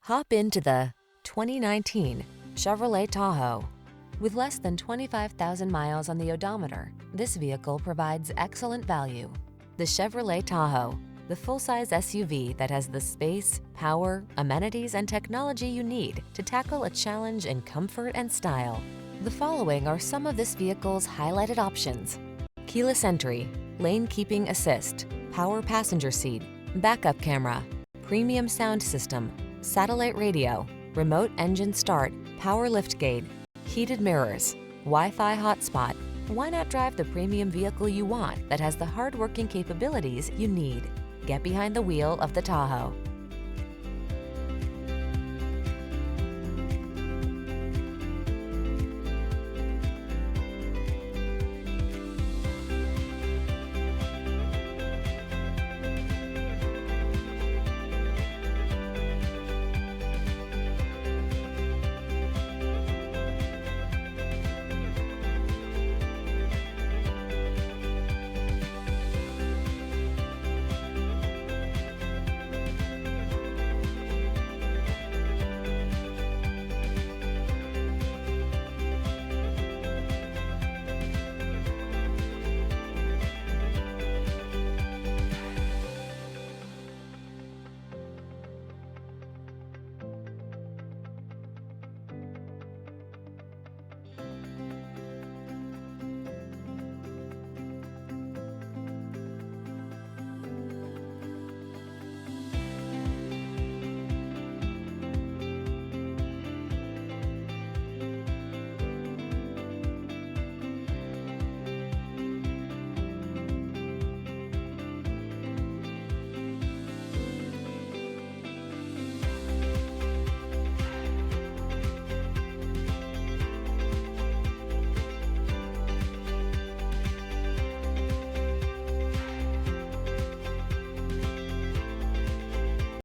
Hop into the 2019 Chevrolet Tahoe. With less than 25,000 miles on the odometer, this vehicle provides excellent value. The Chevrolet Tahoe, the full-size SUV that has the space, power, amenities, and technology you need to tackle a challenge in comfort and style. The following are some of this vehicle's highlighted options: keyless entry, lane keeping assist, power passenger seat, backup camera, premium sound system, satellite radio, remote engine start, power liftgate, heated mirrors, Wi-Fi hotspot. Why not drive the premium vehicle you want that has the hard-working capabilities you need? Get behind the wheel of the Tahoe.